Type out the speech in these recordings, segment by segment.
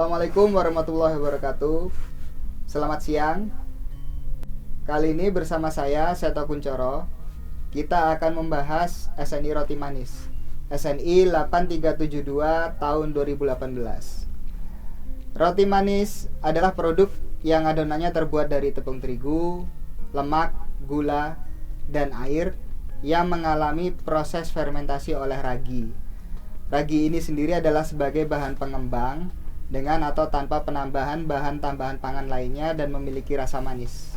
Assalamualaikum warahmatullahi wabarakatuh. Selamat siang. Kali ini bersama saya, Seto Kuncoro, kita akan membahas SNI Roti Manis SNI 8372 tahun 2018. Roti manis adalah produk yang adonannya terbuat dari tepung terigu, lemak, gula, dan air yang mengalami proses fermentasi oleh ragi. Ragi ini sendiri adalah sebagai bahan pengembang dengan atau tanpa penambahan bahan tambahan pangan lainnya dan memiliki rasa manis.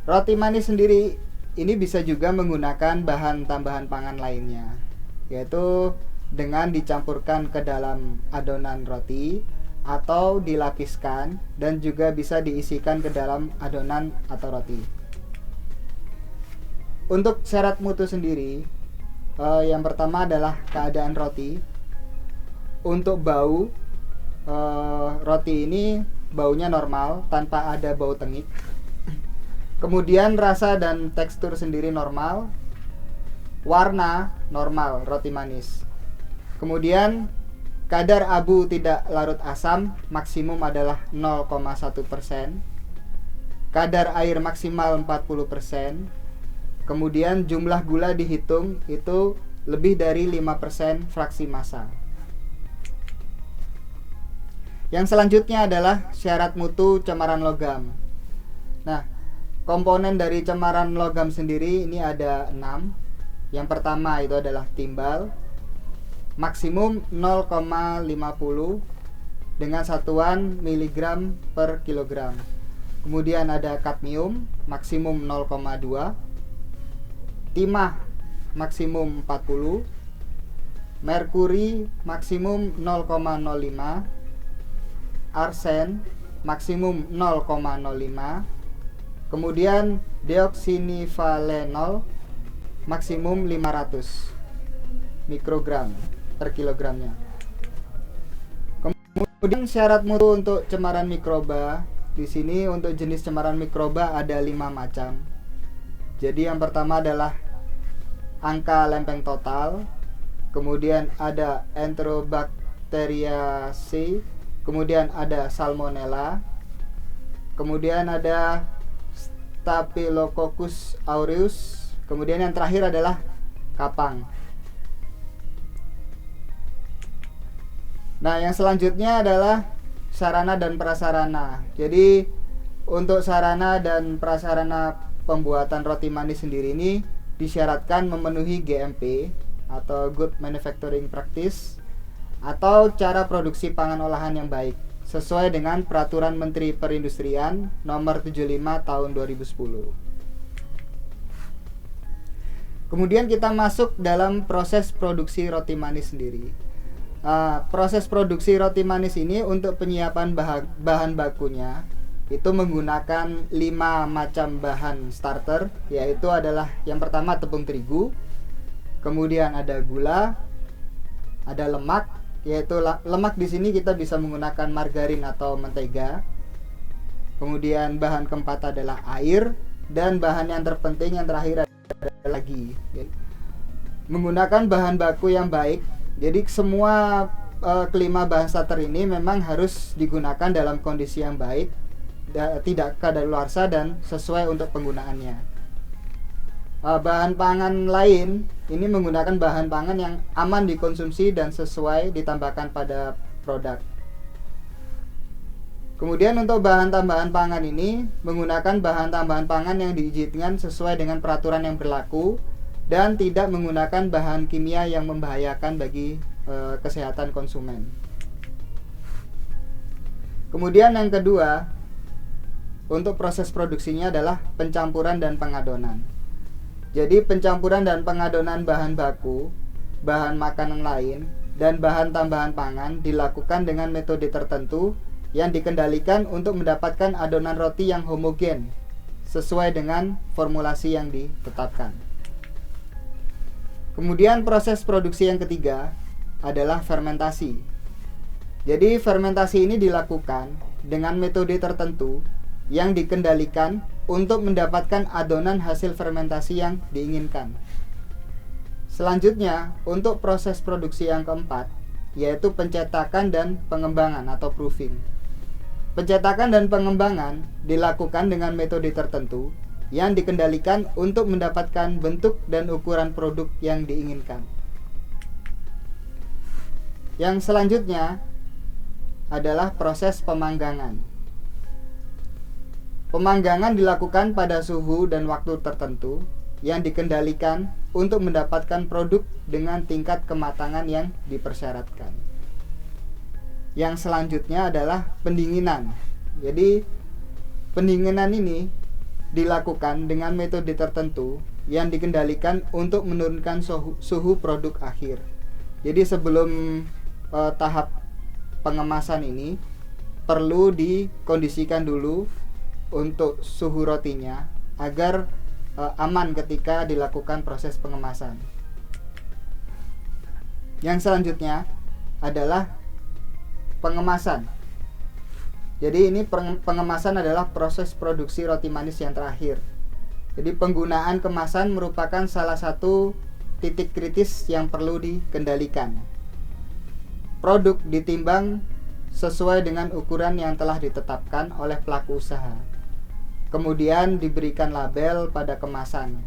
Roti manis sendiri ini bisa juga menggunakan bahan tambahan pangan lainnya, yaitu dengan dicampurkan ke dalam adonan roti atau dilapiskan, dan juga bisa diisikan ke dalam adonan atau roti. Untuk syarat mutu sendiri, yang pertama adalah keadaan roti. Untuk bau, roti ini baunya normal tanpa ada bau tengik. Kemudian rasa dan tekstur sendiri normal. Warna normal roti manis. Kemudian kadar abu tidak larut asam maksimum adalah 0,1%. Kadar air maksimal 40%. Kemudian jumlah gula dihitung itu lebih dari 5% fraksi massa. Yang selanjutnya adalah syarat mutu cemaran logam. Nah, komponen dari cemaran logam sendiri ini ada 6. Yang pertama itu adalah timbal, maksimum 0,50 dengan satuan miligram per kilogram. Kemudian ada kadmium, maksimum 0,2. Timah, maksimum 40. Merkuri, maksimum 0,05. Arsen, maksimum 0,05. Kemudian deoksinivalenol, maksimum 500 mikrogram per kilogramnya. Kemudian syarat mutu untuk cemaran mikroba. Di sini untuk jenis cemaran mikroba ada 5 macam. Jadi yang pertama adalah angka lempeng total, kemudian ada Enterobacteriaceae, kemudian ada Salmonella, kemudian ada Staphylococcus aureus, kemudian yang terakhir adalah kapang. Nah, yang selanjutnya adalah sarana dan prasarana. Jadi untuk sarana dan prasarana pembuatan roti manis sendiri ini disyaratkan memenuhi GMP atau Good Manufacturing Practice atau cara produksi pangan olahan yang baik sesuai dengan Peraturan Menteri Perindustrian Nomor 75 Tahun 2010. Kemudian kita masuk dalam proses produksi roti manis sendiri. Proses produksi roti manis ini untuk penyiapan bahan bakunya itu menggunakan 5 macam bahan starter, yaitu adalah yang pertama tepung terigu, kemudian ada gula, ada lemak, yaitu lemak di sini kita bisa menggunakan margarin atau mentega. Kemudian bahan keempat adalah air, dan bahan yang terpenting yang terakhir adalah lagi menggunakan bahan baku yang baik. Jadi semua kelima bahan starter ini memang harus digunakan dalam kondisi yang baik, tidak kadaluarsa dan sesuai untuk penggunaannya. Bahan pangan lain ini menggunakan bahan pangan yang aman dikonsumsi dan sesuai ditambahkan pada produk. Kemudian untuk bahan tambahan pangan ini menggunakan bahan tambahan pangan yang diizinkan sesuai dengan peraturan yang berlaku dan tidak menggunakan bahan kimia yang membahayakan bagi kesehatan konsumen. Kemudian yang kedua, untuk proses produksinya adalah pencampuran dan pengadonan. Jadi pencampuran dan pengadonan bahan baku, bahan makanan lain, dan bahan tambahan pangan dilakukan dengan metode tertentu yang dikendalikan untuk mendapatkan adonan roti yang homogen sesuai dengan formulasi yang ditetapkan. Kemudian proses produksi yang ketiga adalah fermentasi. Jadi fermentasi ini dilakukan dengan metode tertentu yang dikendalikan untuk mendapatkan adonan hasil fermentasi yang diinginkan. Selanjutnya, untuk proses produksi yang keempat yaitu pencetakan dan pengembangan atau proofing. Pencetakan dan pengembangan dilakukan dengan metode tertentu yang dikendalikan untuk mendapatkan bentuk dan ukuran produk yang diinginkan. Yang selanjutnya adalah proses pemanggangan. Pemanggangan dilakukan pada suhu dan waktu tertentu yang dikendalikan untuk mendapatkan produk dengan tingkat kematangan yang dipersyaratkan. Yang selanjutnya adalah pendinginan. Jadi pendinginan ini dilakukan dengan metode tertentu yang dikendalikan untuk menurunkan suhu produk akhir. Jadi sebelum tahap pengemasan ini perlu dikondisikan dulu untuk suhu rotinya agar aman ketika dilakukan proses pengemasan. Yang selanjutnya adalah pengemasan. Jadi ini pengemasan adalah proses produksi roti manis yang terakhir. Jadi penggunaan kemasan merupakan salah satu titik kritis yang perlu dikendalikan. Produk ditimbang sesuai dengan ukuran yang telah ditetapkan oleh pelaku usaha. Kemudian diberikan label pada kemasan,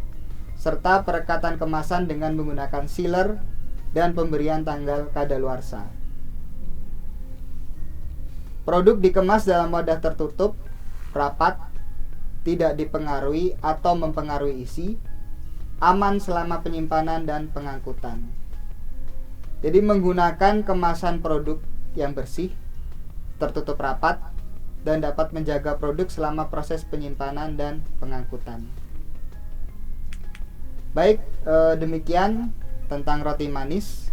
serta perekatan kemasan dengan menggunakan sealer dan pemberian tanggal kadaluarsa. Produk dikemas dalam wadah tertutup, rapat, tidak dipengaruhi atau mempengaruhi isi, aman selama penyimpanan dan pengangkutan. Jadi menggunakan kemasan produk yang bersih, tertutup rapat, dan dapat menjaga produk selama proses penyimpanan dan pengangkutan. Baik, demikian tentang roti manis.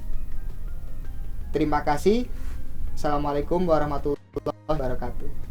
Terima kasih. Assalamualaikum warahmatullahi wabarakatuh.